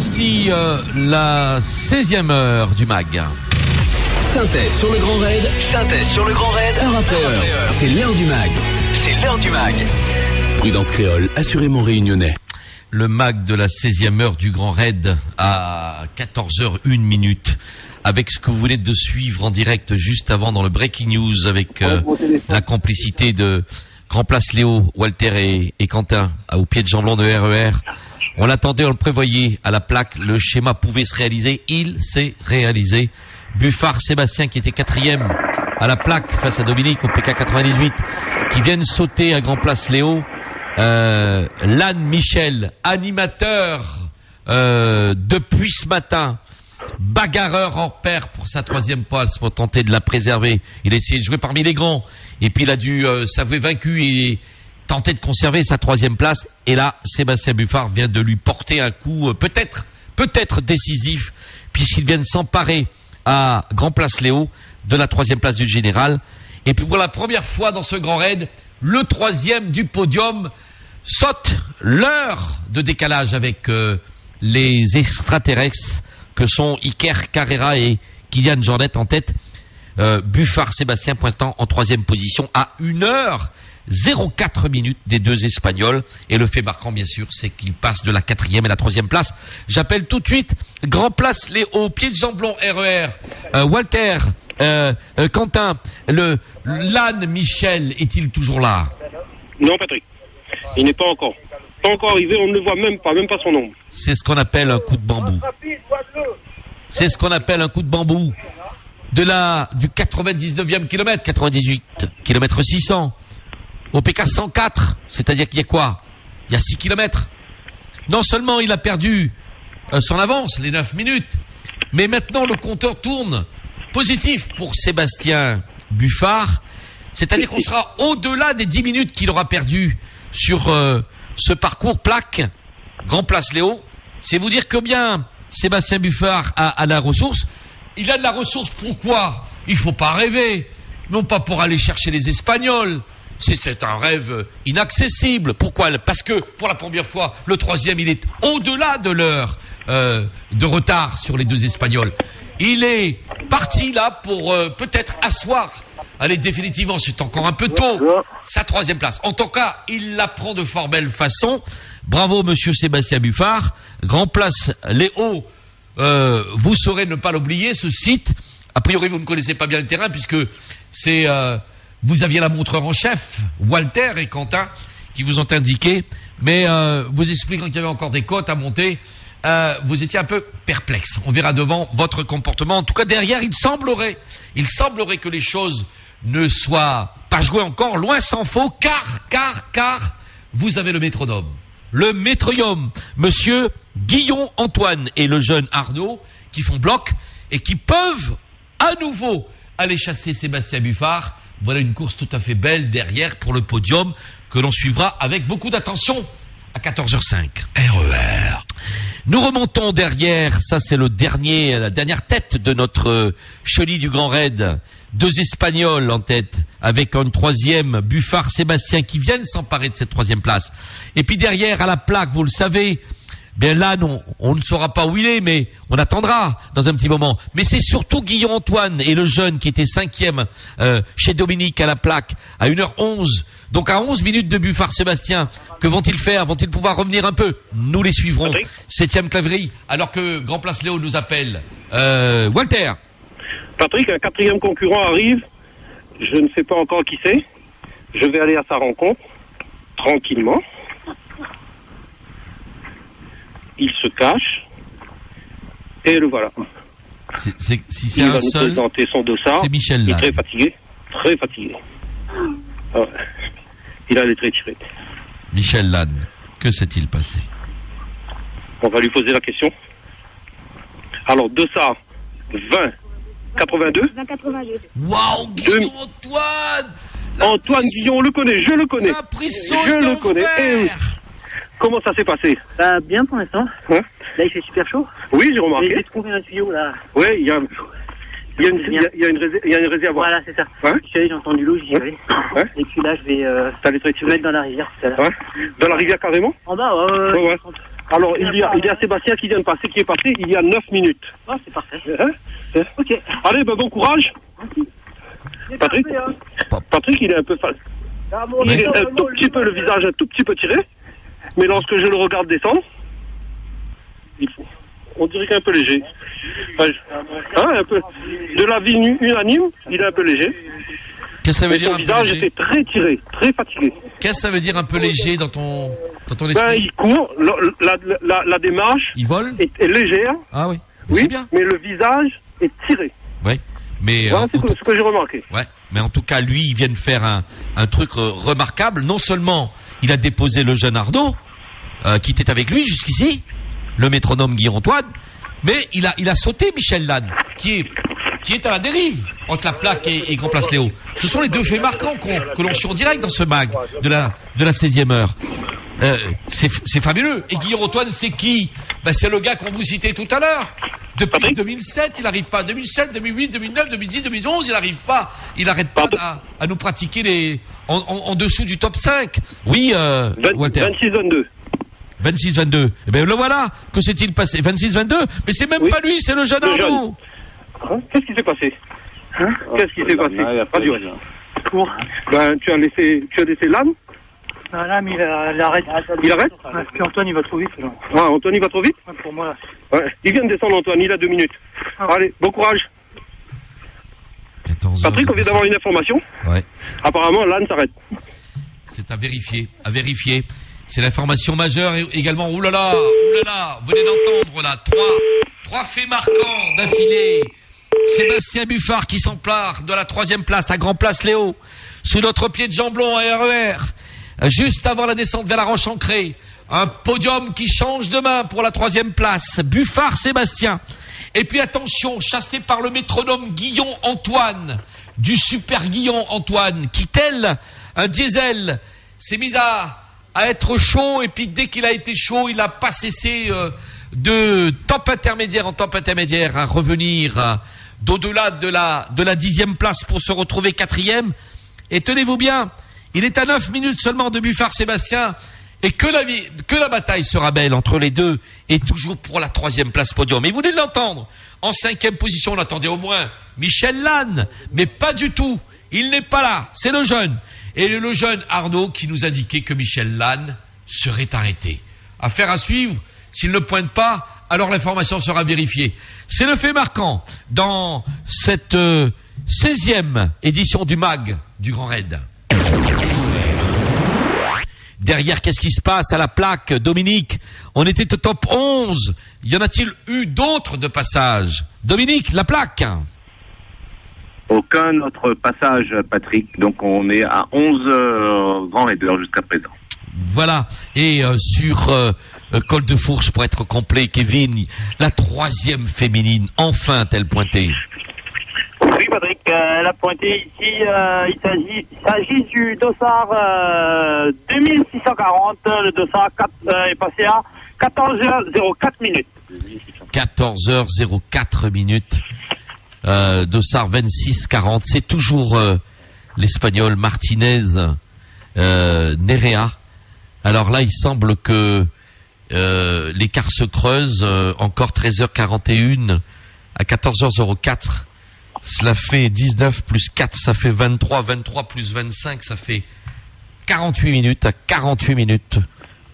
Voici la 16e heure du MAG. Synthèse sur le Grand Raid. Synthèse sur le Grand Raid. Heure après heure. C'est l'heure du MAG. C'est l'heure du MAG. Prudence Créole, assurément réunionnais. Le MAG de la 16e heure du Grand Raid à 14h01 avec ce que vous venez de suivre en direct juste avant dans le Breaking News avec la complicité de Grand Place Léo, Walter et Quentin au pied de Jean-Blanc de RER. On l'attendait, on le prévoyait à la plaque, le schéma pouvait se réaliser, il s'est réalisé. Buffard Sébastien qui était 4e à la plaque face à Dominique au PK 98 qui viennent sauter à Grand Place Léo. Lannes Michel, animateur depuis ce matin, bagarreur hors pair pour sa 3e place pour tenter de la préserver. Il a essayé de jouer parmi les grands et puis il a dû s'avouer vaincu et tenter de conserver sa 3e place. Et là, Sébastien Buffard vient de lui porter un coup peut-être décisif puisqu'il vient de s'emparer à Grand Place Léo de la 3e place du général. Et puis pour la première fois dans ce grand raid, le 3e du podium saute l'heure de décalage avec les extraterrestres que sont Iker Carrera et Kylian Jornet en tête. Buffard Sébastien pointant en 3e position à 1h04 des deux Espagnols. Et le fait marquant, bien sûr, c'est qu'il passe de la 4e et la 3e place. J'appelle tout de suite Grand Place Léo, pied de Jean-Blanc RER, Walter, Quentin, l'âne Michel, est-il toujours là? Non, Patrick. Il n'est pas encore arrivé, on ne le voit même pas son nom. C'est ce qu'on appelle un coup de bambou. C'est ce qu'on appelle un coup de bambou. Du 99e kilomètre, 98 km 600, au PK 104, c'est-à-dire qu'il y a quoi? Il y a 6 kilomètres. Non seulement il a perdu son avance, les 9 minutes, mais maintenant le compteur tourne positif pour Sébastien Buffard, c'est-à-dire qu'on sera au-delà des 10 minutes qu'il aura perdu sur ce parcours plaque Grand Place Léo. C'est vous dire combien Sébastien Buffard a la ressource. Il a de la ressource pourquoi? Il faut pas rêver, non pas pour aller chercher les Espagnols. C'est un rêve inaccessible. Pourquoi? Parce que pour la première fois, le 3e, il est au-delà de l'heure de retard sur les deux Espagnols. Il est parti là pour peut-être asseoir, allez, définitivement, c'est encore un peu tôt, sa 3e place. En tout cas, il la prend de fort belle façon. Bravo, monsieur Sébastien Buffard. Grand Place Léo, vous saurez ne pas l'oublier, ce site. A priori, vous ne connaissez pas bien le terrain puisque c'est... vous aviez la montreur en chef, Walter et Quentin, qui vous ont indiqué, mais vous expliquant qu'il y avait encore des côtes à monter, vous étiez un peu perplexe. On verra devant votre comportement. En tout cas, derrière, il semblerait que les choses ne soient pas jouées encore, loin s'en faut, car vous avez le métronome. Le métronome, monsieur Guillon Antoine et le jeune Arnaud, qui font bloc et qui peuvent à nouveau aller chasser Sébastien Buffard. Voilà une course tout à fait belle derrière pour le podium que l'on suivra avec beaucoup d'attention à 14h05. RER. Nous remontons derrière, ça c'est la dernière tête de notre chenille du Grand Raid. 2 Espagnols en tête, avec une 3e, Buffard Sébastien, qui viennent s'emparer de cette 3e place. Et puis derrière, à la plaque, vous le savez, bien là, non, on ne saura pas où il est, mais on attendra dans un petit moment. Mais c'est surtout Guillaume Antoine et le jeune qui était 5e chez Dominique à la plaque, à 1h11. Donc à 11 minutes de Buffard Sébastien, que vont-ils faire? Vont-ils pouvoir revenir un peu? Nous les suivrons. 7e claverie, alors que Grand Place Léo nous appelle. Walter. Patrick, un 4e concurrent arrive. Je ne sais pas encore qui c'est. Je vais aller à sa rencontre, tranquillement. Il se cache. Et le voilà. Si c'est il un va seul, nous présenter son dossard. c'est Michel Il est Lannes. très fatigué. Très fatigué. Ah ouais. Il a les traits tirés. Michel Lannes, que s'est-il passé? On va lui poser la question. Alors, dossard, 82. 82. Waouh, Guillaume Antoine! Antoine Guillon, on le connaît, je le connais. La pression Je est le en connais. fer. Et comment ça s'est passé? Bah, bien pour l'instant. Hein? Là, il fait super chaud. Oui, j'ai J'ai remarqué. trouvé un tuyau, là. Oui, il y a une réservoir. Voilà, c'est ça. Hein? Je suis allé, j'ai entendu l'eau, j'y suis allé. Hein? Et puis là, je vais T'as les traits me tirés. mettre dans la rivière tout à l'heure. Hein? Dans la rivière carrément? En bas, Ouais. Alors, il y a Sébastien qui vient de passer, qui est passé il y a 9 minutes. Ah, c'est parfait. Hein? Ok. Allez, bon courage. Patrick, il est un peu face. Il est un tout petit peu, le visage un tout petit peu tiré. Mais lorsque je le regarde descendre, on dirait qu'il est un peu léger. Un peu. De la vie unanime, il est un peu léger. Qu'est-ce que ça veut dire son visage était très tiré, très fatigué. Qu'est-ce que ça veut dire un peu léger dans ton esprit? Il court, la démarche il vole est légère. Ah oui. Oui, c'est bien. Mais le visage est tiré. Oui. Mais voilà ce que j'ai remarqué. Ouais. Mais en tout cas, lui, il vient de faire un truc remarquable. Non seulement il a déposé le jeune Arnaud, qui était avec lui jusqu'ici, le métronome Guillaume-Antoine, mais il a sauté Michel Lannes, qui est à la dérive entre la plaque et Grand Place Léo. Ce sont les deux faits marquants que l'on suit en direct dans ce mag de la 16e heure. C'est fabuleux. Et Guillaume-Antoine, c'est qui? C'est le gars qu'on vous citait tout à l'heure. Depuis 2007, il n'arrive pas. 2007, 2008, 2009, 2010, 2011, il n'arrive pas. Il n'arrête pas à nous pratiquer en dessous du top 5. Oui, Walter. 26-22. 26-22. Eh bien, le voilà. Que s'est-il passé? 26-22? Mais c'est même pas lui, c'est le jeune Arnaud. Qu'est-ce qui s'est passé? Qu'est-ce qui s'est passé? Vas-y. Tu as laissé l'âne? Là, mais il arrête. Il arrête? Ouais, puis Antoine, il va trop vite. Alors. Ouais, Antoine, il va trop vite? Ouais, pour moi, là. Ouais. Il vient de descendre, Antoine, il a 2 minutes. Allez, bon courage. 14 Patrick, on vient d'avoir une information. Ouais. Apparemment, l'âne s'arrête. C'est à vérifier, C'est l'information majeure également. Ouh là là, vous venez d'entendre là, trois faits marquants d'affilée. Sébastien Buffard qui s'empare de la 3e place à Grand Place Léo, sous notre pied de Jamblon à RER, juste avant la descente vers la Roche-Ancrée. Un podium qui change de main pour la 3e place. Buffard Sébastien. Et puis attention, chassé par le métronome Guillaume Antoine, du super Guillaume Antoine, qui tel un diesel s'est mis à être chaud, et puis dès qu'il a été chaud, il n'a pas cessé de top intermédiaire en top intermédiaire à revenir d'au-delà de la 10e place pour se retrouver 4e. Et tenez-vous bien, il est à 9 minutes seulement de Buffard Sébastien, et que la bataille sera belle entre les deux, et toujours pour la 3e place podium. Et vous venez de l'entendre, en 5e position, on attendait au moins Michel Lannes, mais pas du tout, il n'est pas là, c'est le jeune. Et le jeune Arnaud qui nous indiquait que Michel Lannes serait arrêté. Affaire à suivre, s'il ne pointe pas, alors l'information sera vérifiée. C'est le fait marquant dans cette 16e édition du MAG du Grand Raid. Derrière, qu'est-ce qui se passe à la plaque, Dominique? On était au top 11. Y en a-t-il eu d'autres de passage? Dominique, la plaque? Aucun autre passage, Patrick. Donc on est à 11 grands raiders jusqu'à présent. Voilà. Et sur Col de Fourche, pour être complet, Kevin, la 3e féminine, enfin a-t-elle pointé? Oui, Patrick, elle a pointé ici. Il s'agit du dossard 2640. Le dossard 4 est passé à 14h04 minutes. 14h04 minutes. Dossard 26-40, c'est toujours l'Espagnol Martinez Nerea. Alors là, il semble que l'écart se creuse, encore 13h41 à 14h04. Cela fait 19 plus 4, ça fait 23, 23 plus 25, ça fait 48 minutes, à 48 minutes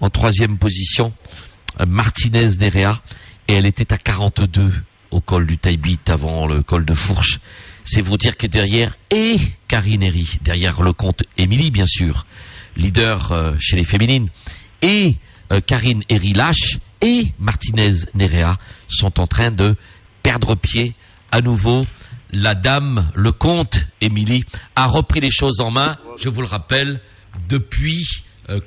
en 3e position, Martinez Nerea, et elle était à 42 au col du Taibit avant le col de Fourche. C'est vous dire que derrière, et Karine Herry, derrière le compte Émilie, bien sûr, leader chez les féminines, et Karine Herry lâche, et Martinez Nerea sont en train de perdre pied à nouveau. La dame, le comte Émilie, a repris les choses en main, je vous le rappelle, depuis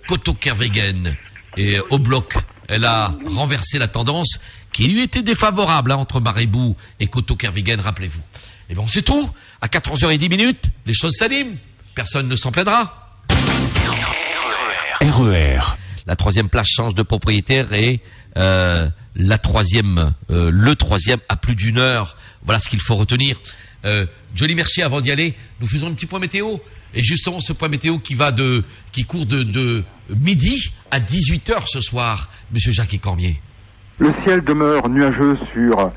Coto-Kervegen et au bloc. Elle a renversé la tendance qui lui était défavorable entre Maribou et Coto-Kervegen, rappelez-vous. Et bon, c'est tout. À 14h10, les choses s'animent. Personne ne s'en plaindra. RER. La 3e place change de propriétaire et le 3e à plus d'1 heure. Voilà ce qu'il faut retenir. Johnny Mercier, avant d'y aller, nous faisons un petit point météo. Et justement, ce point météo qui court de midi à 18h ce soir, Monsieur Jacques Cormier. Le ciel demeure nuageux sur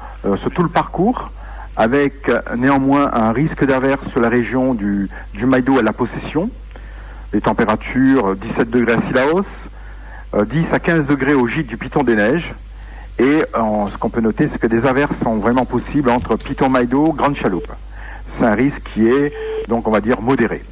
tout le parcours, avec néanmoins un risque d'averse sur la région du Maïdo à la Possession. Les températures 17 degrés à Sillaos, 10 à 15 degrés au gîte du Piton des Neiges. Et ce qu'on peut noter, c'est que des averses sont vraiment possibles entre Piton Maïdo, Grande Chaloupe. C'est un risque qui est, donc on va dire, modéré.